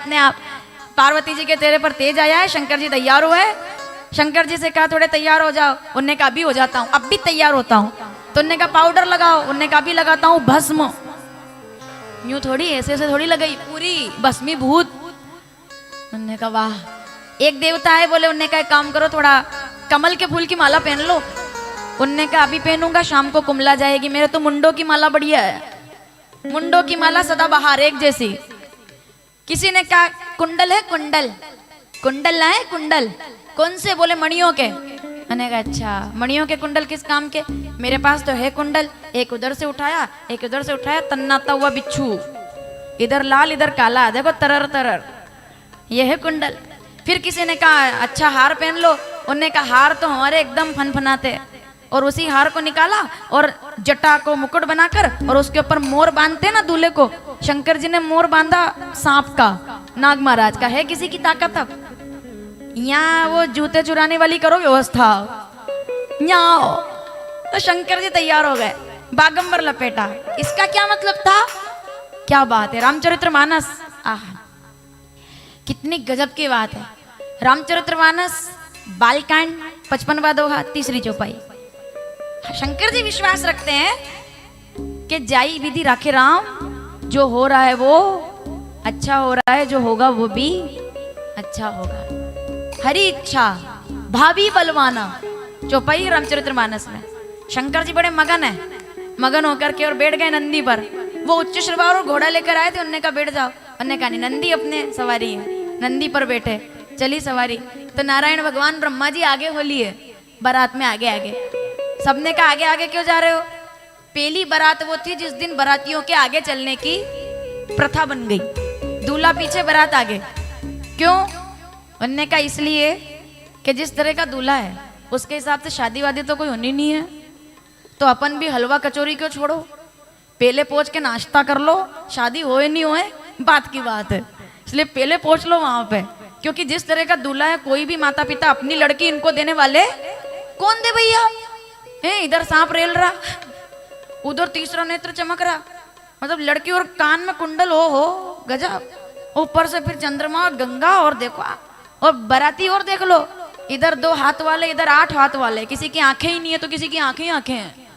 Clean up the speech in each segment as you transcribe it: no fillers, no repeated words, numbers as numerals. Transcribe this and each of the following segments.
अपने आप। पार्वती जी के चेहरे पर तेज आया है, शंकर जी तैयार हुए। शंकर जी से कहा थोड़े तैयार हो जाओ, उनने कहा अभी हो जाता हूँ, अब भी तैयार होता हूँ। तो उनने कहा पाउडर लगाओ, उनने कहा भी लगाता हूँ भस्म। यूं थोड़ी ऐसे ऐसे थोड़ी लगाई, पूरी भस्मीभूत। उनने कहा वाह, एक देवता है बोले, उनने कहा एक काम करो थोड़ा कमल के फूल की माला पहन लो। उनने कहा अभी पहनूंगा, शाम को कुमला जाएगी, मेरे तो मुंडों की माला बढ़िया है, मुंडों की माला सदा बहार एक जैसी। किसी ने कहा कुंडल है, कुंडल कुंडल लाए, कुंडल कौन से, बोले मणियों के। मैंने कहा अच्छा मणियों के कुंडल किस काम के, मेरे पास तो है कुंडल, एक उधर से उठाया एक उधर से उठाया, तन्नाता हुआ बिच्छू, इधर लाल इधर काला, देखो तरर तरर, ये है कुंडल। फिर किसी ने कहा अच्छा हार पहन लो, उनने कहा हार तो हमारे एकदम फनफनाते, और उसी हार को निकाला और जटा को मुकुट बनाकर और उसके ऊपर मोर बांधते ना दूल्हे को, शंकर जी ने मोर बांधा सांप का, नाग महाराज का। है किसी की ताकत अब? यहाँ वो जूते चुराने वाली करो व्यवस्था, यहाँ तो शंकर जी तैयार हो गए, बागंबर लपेटा। इसका क्या मतलब था? क्या बात है, रामचरितमानस, आह कितनी गजब की बात है। रामचरितमानस बालकांड 55वां दोहा, तीसरी चौपाई। शंकर जी विश्वास रखते हैं कि जाई विधि राखे राम, जो हो रहा है वो अच्छा हो रहा है, जो होगा वो भी अच्छा होगा। हरी इच्छा भावी बलवाना, चौपाई रामचरितमानस में। शंकर जी बड़े मगन है, मगन होकर के और बैठ गए नंदी पर। वो उच्च श्रवा और घोड़ा लेकर आए थे, उनने कहा बैठ जाओ, उनने कहा नहीं, नंदी अपने सवारी है, नंदी पर बैठे, चली सवारी। तो नारायण भगवान ब्रह्मा जी आगे हो लिए, बारात में आगे आगे। सबने कहा आगे आगे क्यों जा रहे हो? पहली बारात वो थी जिस दिन बारातियों के आगे चलने की प्रथा बन गई, दूल्हा पीछे बारात आगे। क्यों? उनने कहा इसलिए कि जिस तरह का दूल्हा है उसके हिसाब से शादी वादी तो कोई होनी नहीं है, तो अपन भी हलवा कचौरी क्यों छोड़ो, पहले पहुंच के नाश्ता कर लो, शादी होए नहीं होए बात की बात है, इसलिए पहले पहुंच लो वहां पे। क्योंकि जिस तरह का दूल्हा है, कोई भी माता पिता अपनी लड़की इनको देने वाले कौन दे भैया? इधर सांप रेल रहा, उधर तीसरा नेत्र चमक रहा, मतलब लड़की और कान में कुंडल हो गजब, ऊपर से फिर चंद्रमा और गंगा, और देखो और बाराती और देख लो, इधर 2 हाथ वाले इधर 8 हाथ वाले, किसी की आंखें ही नहीं है तो किसी की आंखें ही आंखें हैं।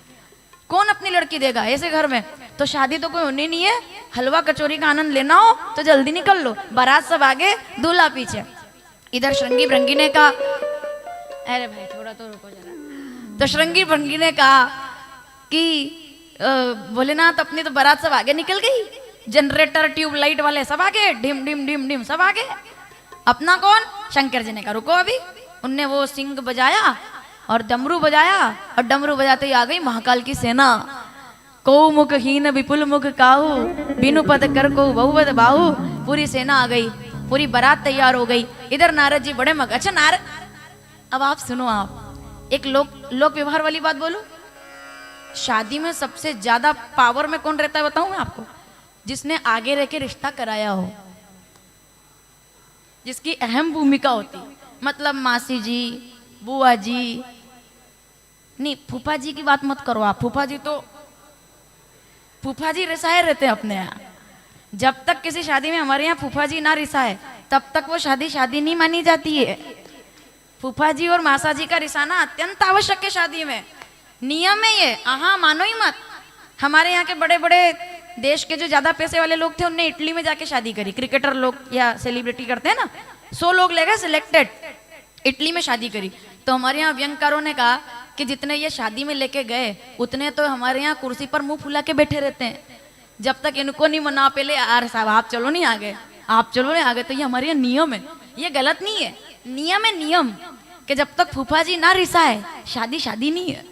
कौन अपनी लड़की देगा ऐसे घर में? तो शादी तो कोई होनी नहीं है, हलवा कचौरी का आनंद लेना हो तो जल्दी निकल लो, बारात सब आगे दूल्हा पीछे। इधर श्रृंगी भृंगी ने कहा अरे भाई थोड़ा तो रुको जरा। तो श्रृंगी भृंगी ने कहा कि भोलेनाथ अपनी तो बारात सब आगे निकल गई, जनरेटर ट्यूबलाइट वाले सब आगे, डिम डिम डिम डिम सब आगे, अपना कौन? शंकर जी ने कहा रुको अभी। उनने वो सिंग बजाया और डमरू बजाया, और डमरू बजाते ही आ गई महाकाल की सेना। को मुख हीन विपुल मुख काहू, बिनु पद कर को बहुपद बाहू। पूरी सेना आ गई, पूरी बारात तैयार हो गई। इधर नारद जी बड़े मग। अच्छा नारद, अब आप सुनो, आप एक लोक व्यवहार वाली बात बोलो, शादी में सबसे ज्यादा पावर में कौन रहता है बताऊं मैं आपको? जिसने आगे रह के रिश्ता कराया हो, जिसकी अहम भूमिका होती, मतलब मासी जी, बुआ जी, नहीं फूफा जी की बात मत करो आप, फूफा जी रिसाए रहते हैं अपने यहाँ। जब तक किसी शादी में हमारे यहाँ फूफा जी ना रिसाए तब तक वो शादी नहीं मानी जाती है। फूफा जी और मासा जी का रिसाना अत्यंत आवश्यक है शादी में, नियम है ये, हाँ मानो ही मत। हमारे यहाँ के बड़े बड़े देश के जो ज्यादा पैसे वाले लोग थे, उनने इटली में जाके शादी करी, क्रिकेटर लोग या सेलिब्रिटी करते हैं ना, 100 लोग ले गए सिलेक्टेड, इटली में शादी करी। तो हमारे यहाँ व्यंगकारों ने कहा कि जितने ये शादी में लेके गए उतने तो हमारे यहाँ कुर्सी पर मुंह फुला के बैठे रहते हैं, जब तक इनको नहीं मना पहले यार साहब आप चलो नहीं आगे, आप चलो नहीं आगे। तो ये हमारे यहाँ नियम है, ये गलत नहीं है, नियम है नियम, कि जब तक फूफा जी ना रिसाए शादी नहीं है।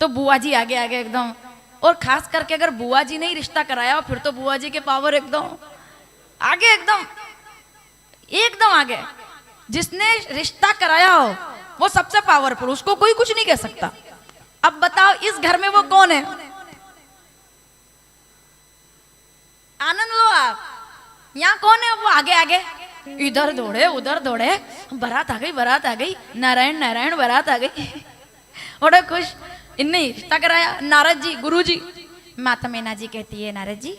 तो बुआ जी आगे आगे एकदम, और खास करके अगर बुआ जी ने ही रिश्ता कराया हो फिर तो बुआ जी के पावर एकदम आगे, एकदम आगे। जिसने रिश्ता कराया हो वो सबसे पावरफुल, उसको कोई कुछ नहीं कह सकता। अब बताओ इस घर में वो कौन है? आनंद लो आप, यहाँ कौन है? वो आगे आगे, इधर दौड़े उधर दौड़े, बारात आ गई, नारायण नारायण बारात आ गई। बड़े खुश, इनने रिश्ता कराया। नारद जी, गुरु जी, माता मैना जी कहती है नारद जी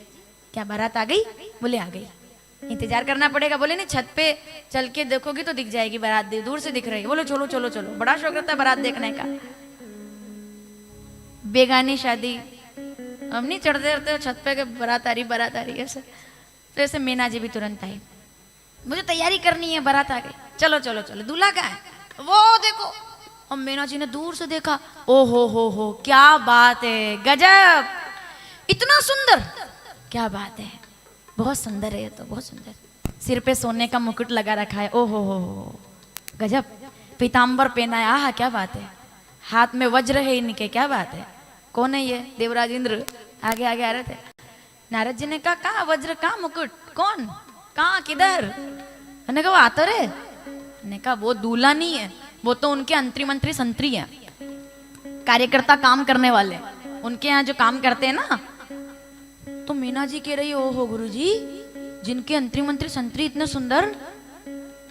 क्या बारात आ गई? बोले आ गई। इंतजार करना पड़ेगा। बोले नहीं छत पे चल के देखोगी तो दिख जाएगी बारात, दूर से दिख रही है। बोलो चलो चलो चलो, बड़ा शौक रहता है बारात देखने का। बेगानी शादी, हम नहीं चढ़ते रहते छत पे के बारात आ रही ऐसे। तो ऐसे मीना जी भी तुरंत आई, मुझे तैयारी करनी है, बारात आ गई, चलो चलो चलो। दूल्हा कहाँ है? वो देखो। और मीना जी ने दूर से देखा, ओ हो क्या बात है, गजब, इतना सुंदर, क्या बात है, बहुत सुंदर है ये तो, बहुत सुंदर। सिर पे सोने का मुकुट लगा रखा है, ओ हो गजब, पीताम्बर पहना है, आहा क्या बात है, हाथ में वज्र है इनके, क्या बात है। कौन है ये? देवराज इंद्र आगे आगे आ रहे थे। नारद जी ने कहा कहाँ वज्र, कहाँ मुकुट, कौन, कहाँ, किधर? मैंने कहा वो आता रे। मैंने कहा वो दूल्हा नहीं है, वो तो उनके अंतरी मंत्री संतरी हैं, कार्यकर्ता, काम करने वाले, उनके यहाँ जो काम करते हैं ना। तो मीना जी कह रही, ओहो गुरुजी, जिनके अंतरी मंत्री संतरी इतने सुंदर,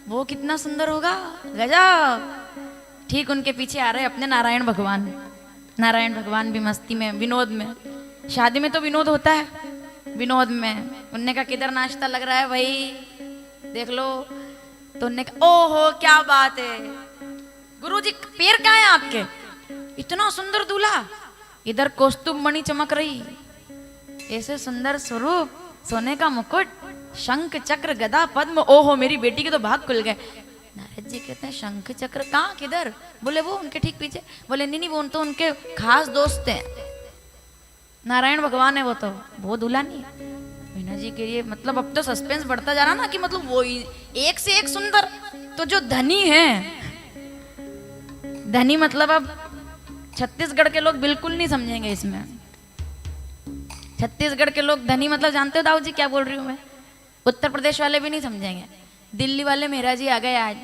वो कितना सुंदर होगा, गजब। ठीक उनके पीछे आ रहे अपने नारायण भगवान। नारायण भगवान भी मस्ती में, विनोद में। शादी में तो विनोद होता है, विनोद में। उनने का किधर नाश्ता लग रहा है भाई, देख लो। तो उनने कहा ओहो क्या बात है, गुरुजी पैर कहाँ है आपके, इतना सुंदर दूल्हा, इधर कौस्तुभ मणि चमक रही, ऐसे सुंदर स्वरूप, सोने का मुकुट, शंख चक्र गदा पद्म, ओहो मेरी बेटी के तो भाग खुल गए। नारद जी कहते हैं शंख चक्र कहाँ, किधर? बोले वो उनके ठीक पीछे। बोले नहीं वो तो उनके खास दोस्त हैं, नारायण भगवान है वो तो, वो दूल्हा नहीं है। मीना जी के लिए मतलब अब तो सस्पेंस बढ़ता जा रहा ना, कि मतलब वो एक से एक सुंदर। तो जो धनी है, धनी मतलब अब छत्तीसगढ़ के लोग बिल्कुल नहीं समझेंगे इसमें। छत्तीसगढ़ के लोग धनी मतलब जानते हो दाऊ जी क्या बोल रही हूँ मैं? उत्तर प्रदेश वाले भी नहीं समझेंगे। दिल्ली वाले मेरा जी आ गए आज,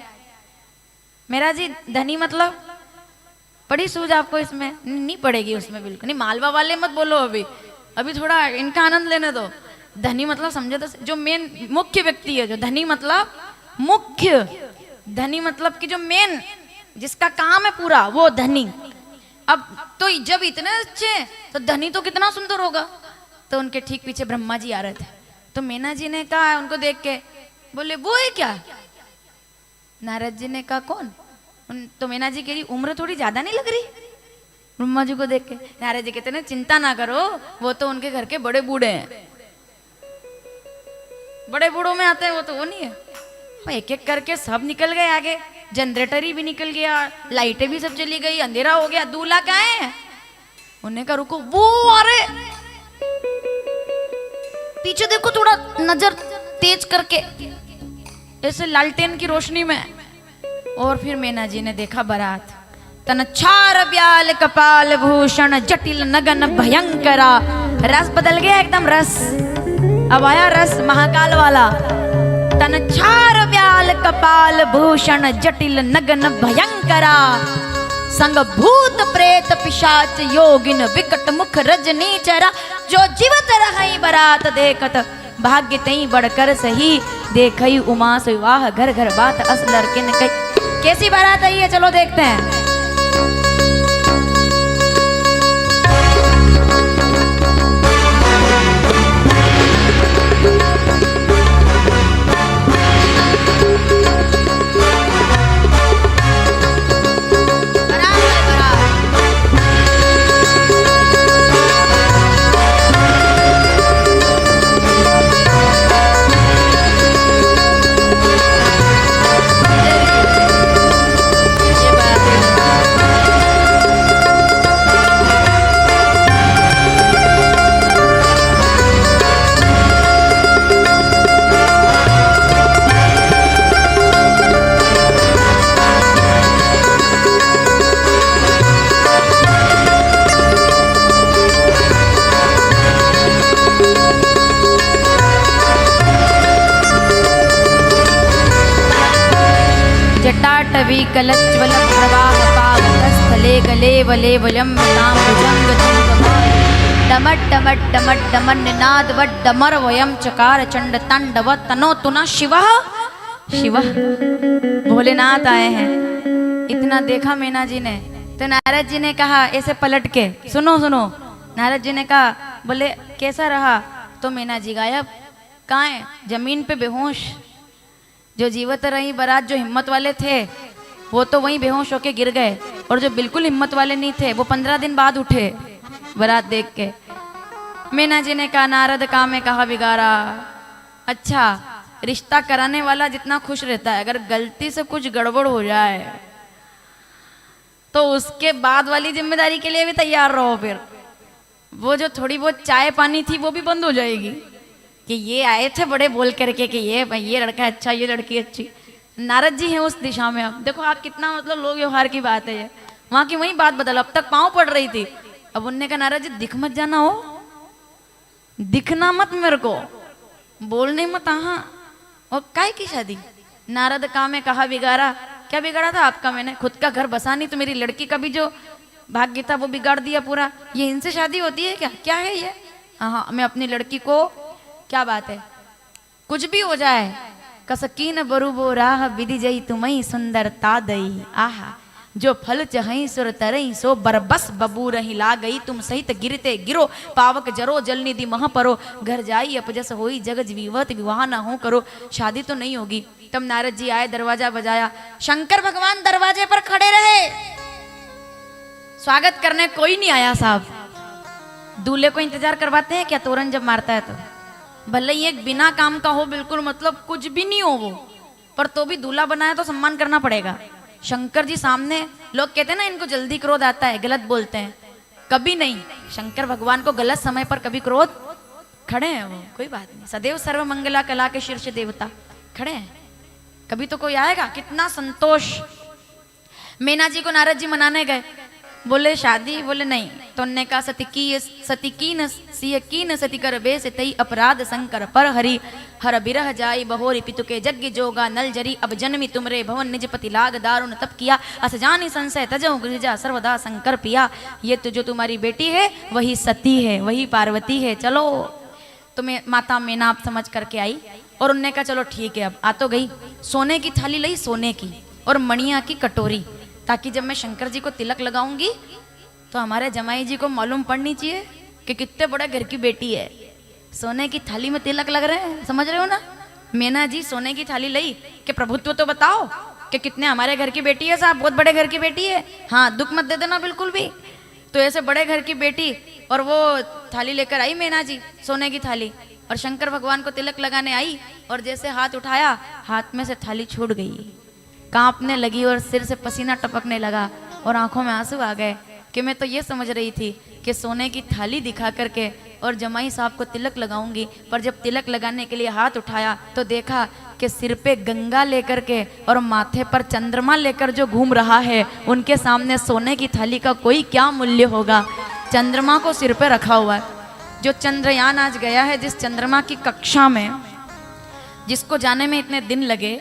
मेरा जी धनी मतलब पड़ी सूझ आपको इसमें? नहीं पड़ेगी उसमें बिल्कुल नहीं। मालवा वाले मत बोलो, अभी थोड़ा इनका आनंद लेने दो। धनी मतलब समझे तो, जो मेन मुख्य व्यक्ति है, जो धनी मतलब मुख्य, धनी मतलब कि जो मेन जिसका काम है पूरा, वो धनी। अब तो जब इतने अच्छे तो धनी तो कितना सुंदर होगा। तो उनके ठीक पीछे ब्रह्मा जी आ रहे थे। तो मीना जी ने कहा उनको देख के, बोले वो है क्या? नारद जी ने कहा कौन? तो मीना जी कह रही उम्र थोड़ी ज्यादा नहीं लग रही ब्रह्मा जी को देख के। नारद जी कहते ना चिंता ना करो, वो तो उनके घर के बड़े बूढ़े हैं, बड़े बूढ़ों में आते हैं वो, तो वो नहीं है। एक एक करके सब निकल गए आगे, जनरेटर ही भी निकल गया, लाइटें भी सब चली गई, अंधेरा हो गया। दूल्हा कहाँ है? उन्हें कहा रुको, वो अरे पीछे देखो, थोड़ा नजर तेज करके, ऐसे लालटेन की रोशनी में। और फिर मीना जी ने देखा बारात, तन छार ब्याल कपाल भूषण जटिल नगन भयंकरा। रस बदल गया एकदम, रस अब आया, रस महाकाल वाला। तन छार ब्याल कपाल भूषण जटिल नगन भयंकरा। संग भूत प्रेत पिशाच योगिन विकट मुख रजनी चरा। जो जीवत रही बरात देखत भाग्य तई बढ़कर सही। देखई उमा विवाह घर घर बात अस लड़किन कई। कैसी बारात आई है, चलो देखते हैं। जटाटवी कलज्वल प्रवाह पावतस्थले गले वले वलम नाम भुजंग डमट डमट डमट डमन निनाद वट डमर वयम चकार चंड तंडव तनो तुना शिवः शिवः। भोलेनाथ आए हैं। इतना देखा मीना जी ने, तो नारद जी ने कहा ऐसे पलट के, सुनो सुनो। नारद जी ने कहा, बोले कैसा रहा? तो मीना जी गायब। कहाँ है? जमीन पे बेहोश। जो जीवित रही बारात, जो हिम्मत वाले थे वो तो वहीं बेहोश होके गिर गए, और जो बिल्कुल हिम्मत वाले नहीं थे वो 15 दिन बाद उठे बारात देख के। मीना जी ने कहा नारद काम में कहा बिगाड़ा। अच्छा, रिश्ता कराने वाला जितना खुश रहता है, अगर गलती से कुछ गड़बड़ हो जाए तो उसके बाद वाली जिम्मेदारी के लिए भी तैयार रहो। फिर वो जो थोड़ी बहुत चाय पानी थी वो भी बंद हो जाएगी कि ये आए थे बड़े बोल करके कि ये लड़का अच्छा, ये लड़की अच्छी। नारद जी हैं उस दिशा में। अब देखो आप कितना मतलब लोग व्यवहार की बात है ये। वहां की वही बात बदल, अब तक पाँव पड़ रही थी, अब उनने कहा नारद जी दिख मत जाना हो, दिखना मत मेरे को, बोलने मत। हाँ, और काय की शादी? नारद का में कहा बिगाड़ा। क्या बिगाड़ा था आपका? मैंने खुद का घर बसा नहीं तो मेरी लड़की का भी जो भाग्य था वो बिगाड़ दिया पूरा। ये इनसे शादी होती है क्या? क्या है ये? हाँ, मैं अपनी लड़की को, क्या बात है, कुछ भी हो जाए, कसकीन बरूबो राह विधि जई तुम्हें सुंदरता दई। आहा, जो फल चहई सुर तरई सो बरबस बबू रही ला गई। तुम सहित गिरते गिरो पावक जरो जल निधि मह परो। घर जाई अपजस होई जग जीवत विवाह ना हो करो। शादी तो नहीं होगी। तब नारद जी आए, दरवाजा बजाया। शंकर भगवान दरवाजे पर खड़े रहे, स्वागत करने कोई नहीं आया। साहब दूल्हे को इंतजार करवाते हैं क्या? तोरन जब मारता है तो भले ही एक बिना काम का हो, बिल्कुल मतलब कुछ भी नहीं हो वो, पर तो भी दूल्हा बनाया तो सम्मान करना पड़ेगा। शंकर जी सामने, लोग कहते हैं ना इनको जल्दी क्रोध आता है, गलत बोलते हैं, कभी नहीं। शंकर भगवान को गलत समय पर कभी क्रोध, खड़े हैं वो, कोई बात नहीं। सदैव सर्व मंगला कला के शीर्ष देवता खड़े हैं, कभी तो कोई आएगा। कितना संतोष। मीना जी को नारद जी मनाने गए, बोले शादी, बोले नहीं। तो उनने कहा सती सती कर बेस तई अपराध शंकर पर हरि हर बिरह जाई बहोरी पितु के जग्ग जोगा नल जरी। अब जन्मी तुमरे भवन निज पति लाग दारुण तप किया। अस जानी संशय तजो गिरिजा सर्वदा शंकर पिया। ये तो जो तुम्हारी बेटी है वही सती है, वही पार्वती है। चलो, तुम्हें माता मीना आप समझ करके आई। और उनने कहा चलो ठीक है, अब आ तो गई। सोने की थाली लाई, सोने की, और मणिया की कटोरी, ताकि जब मैं शंकर जी को तिलक लगाऊंगी तो हमारे जमाई जी को मालूम पड़नी चाहिए कि कितने बड़े घर की बेटी है। सोने की थाली में तिलक लग रहे हैं, समझ रहे हो ना? मीना जी सोने की थाली लाई कि प्रभुत्व तो बताओ कि कितने हमारे घर की बेटी है। साहब बहुत बड़े घर की बेटी है, हाँ दुख मत दे देना बिल्कुल भी। तो ऐसे बड़े घर की बेटी, और वो थाली लेकर आई मीना जी, सोने की थाली, और शंकर भगवान को तिलक लगाने आई। और जैसे हाथ उठाया, हाथ में से थाली छूट गई, कांपने लगी और सिर से पसीना टपकने लगा और आंखों में आंसू आ गए। कि मैं तो ये समझ रही थी कि सोने की थाली दिखा करके और जमाई साहब को तिलक लगाऊंगी, पर जब तिलक लगाने के लिए हाथ उठाया तो देखा कि सिर पे गंगा लेकर के और माथे पर चंद्रमा लेकर जो घूम रहा है, उनके सामने सोने की थाली का कोई क्या मूल्य होगा। चंद्रमा को सिर पे रखा हुआ है। जो चंद्रयान आज गया है, जिस चंद्रमा की कक्षा में, जिसको जाने में इतने दिन लगे,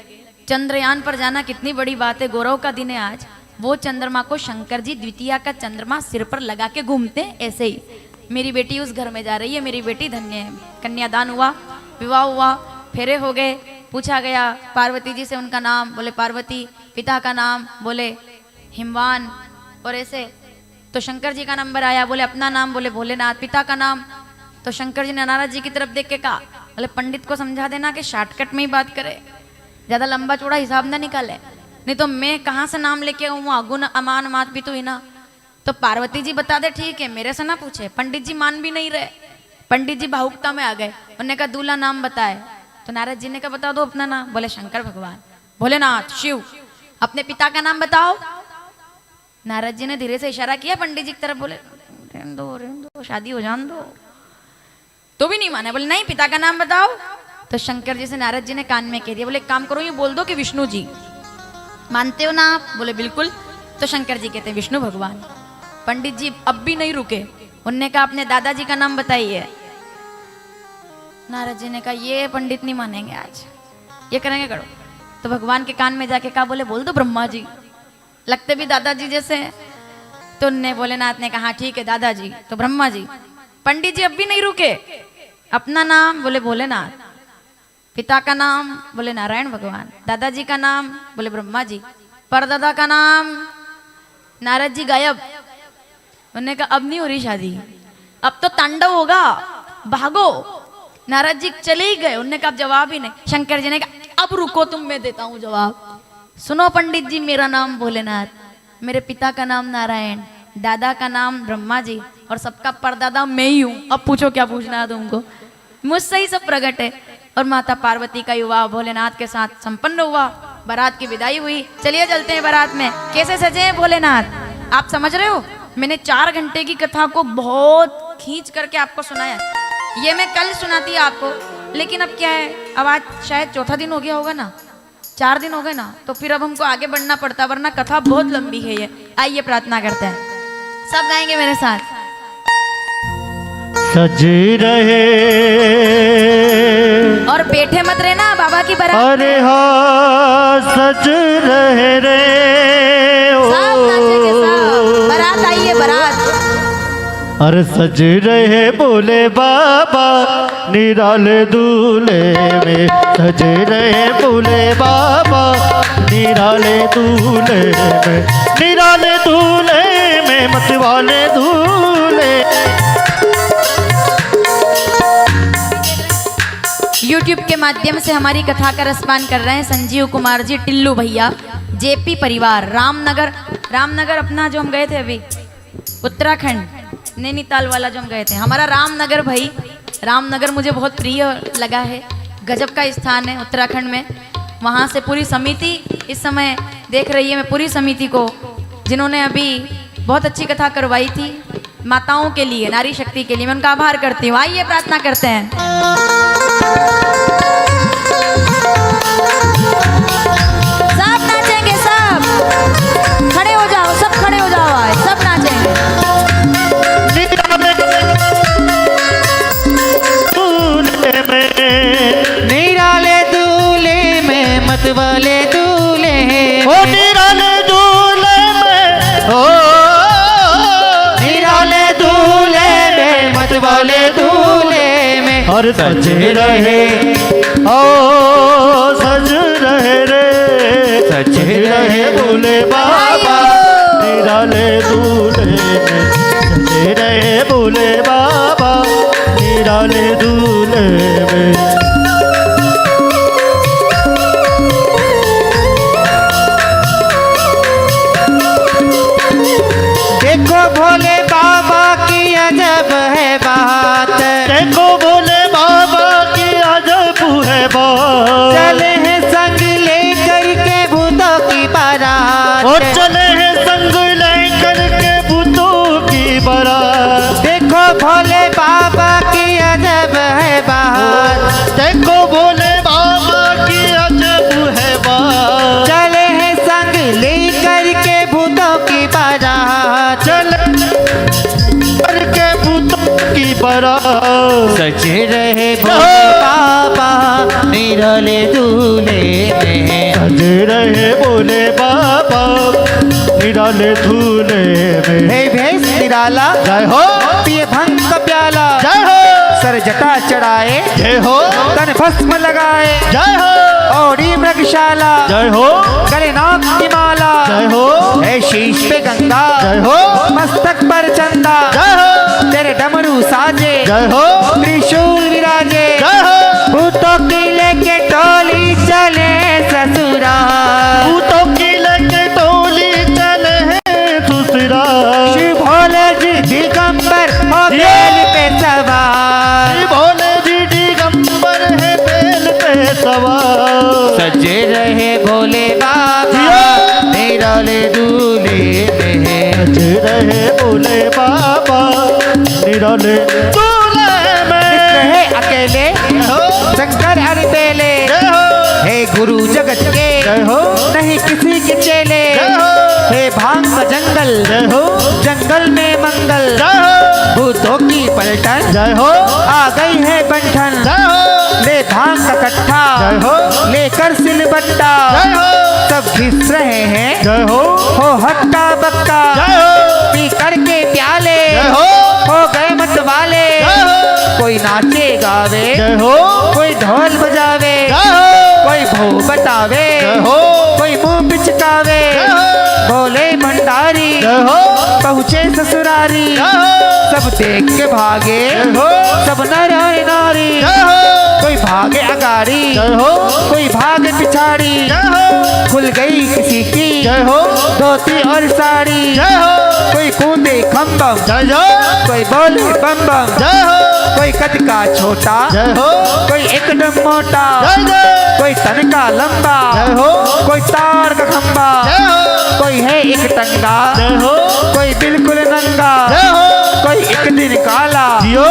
चंद्रयान पर जाना कितनी बड़ी बात है, गौरव का दिन है आज। वो चंद्रमा को शंकर जी द्वितीया का चंद्रमा सिर पर लगा के घूमते हैं। ऐसे ही मेरी बेटी उस घर में जा रही है, मेरी बेटी धन्य है। कन्यादान हुआ, विवाह हुआ, फेरे हो गए, पूछा गया पार्वती जी से उनका नाम, बोले पार्वती। पिता का नाम, बोले हिमवान। और ऐसे तो शंकर जी का नंबर आया, बोले अपना नाम, बोले भोलेनाथ। पिता का नाम, तो शंकर जी ने नारद जी की तरफ देख के कहा, बोले पंडित को समझा देना कि शॉर्टकट में ही बात करे, ज्यादा लंबा चौड़ा हिसाब ना निकाले, नहीं तो मैं कहाँ से नाम लेके आऊँ, अगुन अमान मात भी तो ही ना। तो पार्वती जी बता दे, ठीक है, मेरे से ना पूछे। पंडित जी मान भी नहीं रहे, पंडित जी भावुकता में आ गए। उन्होंने कहा दूल्हा नाम बताए। तो नारद जी ने कहा बता दो अपना नाम। बोले शंकर भगवान, भोलेनाथ, शिव। अपने पिता का नाम बताओ। नारद जी ने धीरे से इशारा किया पंडित जी की तरफ, बोले रहने दो, शादी हो जान दो। तो भी नहीं माने, बोले नहीं पिता का नाम बताओ। तो शंकर जी से नारद जी ने कान में कह दिया, बोले एक काम करो, ये बोल दो कि विष्णु जी। मानते हो ना आप? बोले बिल्कुल। तो शंकर जी कहते हैं विष्णु भगवान। पंडित जी अब भी नहीं रुके, उनने कहा अपने दादाजी का नाम बताइए। नारद जी ने कहा ये पंडित नहीं मानेंगे आज, ये करेंगे करो। तो भगवान के कान में जाके कहा, बोले बोल दो ब्रह्मा जी, लगते भी दादाजी जैसे हैं। तो उनने भोलेनाथ ने कहा ठीक है दादाजी, तो ब्रह्मा जी। पंडित जी अब भी नहीं रुके, अपना नाम, बोले भोलेनाथ। पिता का नाम, बोले नारायण भगवान। दादाजी का नाम, बोले ब्रह्मा जी। परदादा का नाम, नारद जी गायब। उन्होंने कहा अब नहीं हो रही शादी, अब तो तांडव होगा, भागो। नारद जी चले ही गए, उनने कहा जवाब ही नहीं। शंकर जी ने कहा अब रुको तुम, मैं देता हूँ जवाब। सुनो पंडित जी, मेरा नाम भोलेनाथ, मेरे पिता का नाम नारायण, दादा का नाम ब्रह्मा जी और सबका परदादा मैं ही हूँ। अब पूछो क्या पूछना है तुमको, मुझसे ही सब प्रकट है। और माता पार्वती का विवाह भोलेनाथ के साथ संपन्न हुआ, बारात की विदाई हुई। चलिए चलते हैं बारात में। कैसे सजे हैं भोलेनाथ, आप समझ रहे हो? मैंने 4 घंटे की कथा को बहुत खींच करके आपको सुनाया। ये मैं कल सुनाती आपको, लेकिन अब क्या है, अब आज शायद चौथा दिन हो गया होगा ना, 4 दिन हो गए ना, तो फिर अब हमको आगे बढ़ना पड़ता, वरना कथा बहुत लंबी है ये। आइए प्रार्थना करते हैं, सब गाएंगे मेरे साथ। सज रहे और बैठे मत रहना बाबा की बारात। अरे हाँ सज रहे रे सब नाचेंगे सब, बारात आई है बारात। अरे सज रहे बोले बाबा निराले दूल्हे में, सज रहे बोले बाबा निराले दूल्हे में, निराले दूल्हे में मतवाले दूल्हे। YouTube के माध्यम से हमारी कथा का रसपान कर रहे हैं संजीव कुमार जी, टिल्लू भैया, जेपी परिवार, रामनगर। रामनगर अपना जो हम गए थे अभी, उत्तराखंड नैनीताल वाला जो हम गए थे, हमारा रामनगर भाई, रामनगर मुझे बहुत प्रिय लगा है। गजब का स्थान है उत्तराखंड में। वहाँ से पूरी समिति इस समय देख रही है, मैं पूरी समिति को जिन्होंने अभी बहुत अच्छी कथा करवाई थी माताओं के लिए, नारी शक्ति के लिए, मैं उनका आभार करती हूँ। आइए प्रार्थना करते हैं। सब नाचेंगे सब, खड़े हो जाओ, सब खड़े हो जाओ, आज सब नाचेंगे। निराले दूल्हे में मतवाले दूल्हे, ओ निराले दूल्हे में, ओ निराले दूल्हे में मतवाले दूल्हे में। और सज रहे ओ सज रहे रे, सज रहे बोले बाबा निराले दूल्हे में, सज रहे बोले बाबा निराले दूल्हे में। देखो भोले बाबा की अजब है बात, देखो भोले बाबा की अजब है बात, चले हैं संग लेकर के भूतों की बारात, और चले हैं संग लेकर के भूतों की बारात। देखो भोले बाबा की अजब है बात, देखो भोले बाबा की अजब है बात, चले हैं संग लेकर के भूतों की बारात, चले करके भूतों की बारात। सज रहे भोले बाबा निराले दूल्हे में, सज रहे बोले बाबा निराले दूल्हे में। हे भेष निराला, जय हो, पिए भंग का प्याला, जय हो, सर जटा चढ़ाए, जय हो, तन भस्म लगाए, जय हो, औरी मृगशाला, जय हो, गले नाग की माला, जय हो, है शीश पे गंगा, जय हो, मस्तक पर चंदा, जय हो, तेरे डमरू साजे, जय हो, त्रिशूल विराजे, जय हो, भूतों की लेके टोली चले ससुराल, भूतों की लेके टोली चले हैं ससुराल। श्री भोले जी दिगंबर हो बेल पे सवार, श्री भोले जी दिगंबर है बेल पे सवार। सजे रहे भोले बाबा निराले दूल्हे में, सज रहे बोले बाबा निराले दूल्हे में। रहे अकेले शंकर अरबेले, जय हो, हे गुरु जगत के जय हो, नहीं किसी के चेले, जय हो, हे भांग का जंगल, जय हो, जंगल में मंगल, जय हो, भूतों की पलटन जय हो, आ गई है बंठन, जय हो, ले भांग का कट्ठा, जय हो, लेकर सिलबट्टा, जय हो, सब घिस रहे हैं, जय हो, हक्का बक्का, जय हो, पी करके प्याले, जय हो गए मत वाले, जय हो, कोई नाचे गावे, जय हो, कोई ढोल बजावे, जय हो, कोई भो बतावे, जय हो, कोई मुंह पिचकावे, जय हो, भोले भंडारी जय हो, पहुँचे ससुरारी, जय हो सब देख के भागे, जय हो सब नर और नारी। जय हो कोई भागे अगाड़ी, जय हो कोई भागे पिछाड़ी। जय हो खुल गई किसी की जय हो धोती और साड़ी। जय हो कोई कूदे खम बम, जय हो कोई बोले बम बम। जय हो कोई कद का छोटा, जय हो कोई एकदम मोटा। जय जय कोई तन का लंबा, जय हो कोई तार का खंबा। जय हो कोई है एक टंगा, जय हो कोई बिल्कुल नंगा। जय हो कोई एक दिन काला, जियो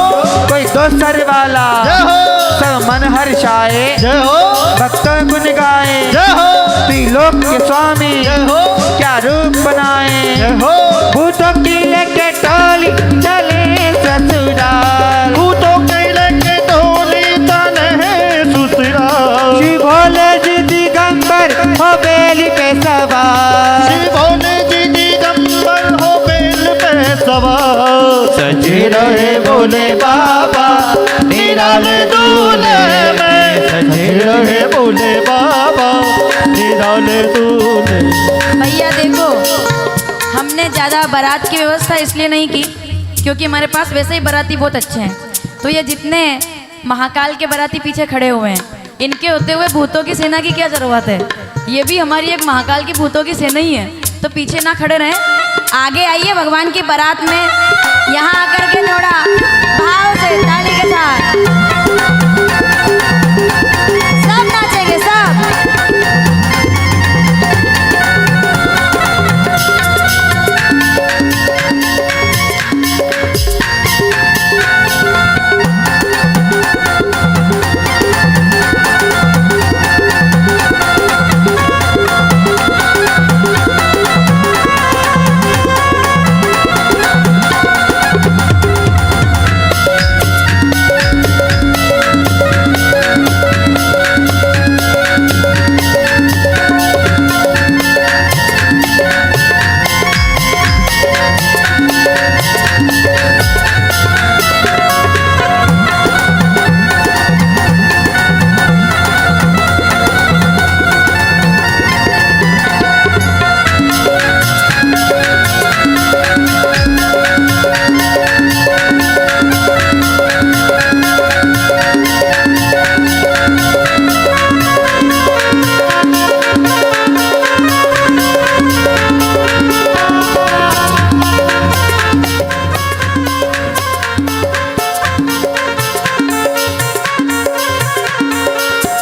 कोई दो सर वाला। जय हो सब मन हर्षाए, जय हो भक्तों गुन गाए। जय हो त्रिलोक के स्वामी जय हो क्या रूप बनाए। जय हो भूतों की लेके टोली चले ससुराल। भूतों के लेके टोली तने ससुराल। श्री भोले जी दिगंबर हो बेली पे सवार। श्री भोले जी दिगंबर हो बेल पे सवार। सजे रहे भोले बाबा निराले दूल्हे में। सजे रहे भोले बाबा निराले दूल्हे। भैया देखो, हमने ज़्यादा बारात की व्यवस्था इसलिए नहीं की क्योंकि हमारे पास वैसे ही बाराती बहुत अच्छे हैं। तो ये जितने महाकाल के बाराती पीछे खड़े हुए हैं, इनके होते हुए भूतों की सेना की क्या ज़रूरत है। ये भी हमारी एक महाकाल की भूतों की सेना ही है, तो पीछे ना खड़े रहें, आगे आइए भगवान की बारात में। यहाँ आकर के थोड़ा भाव से ताली के साथ सब नाचेंगे सब।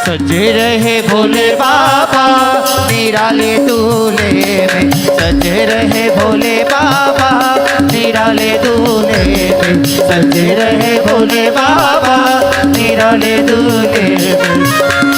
सजे रहे भोले बाबा निराले दूल्हे में। सजे रहे भोले बाबा निराले दूल्हे में। सजे रहे भोले बाबा निराले दूल्हे में।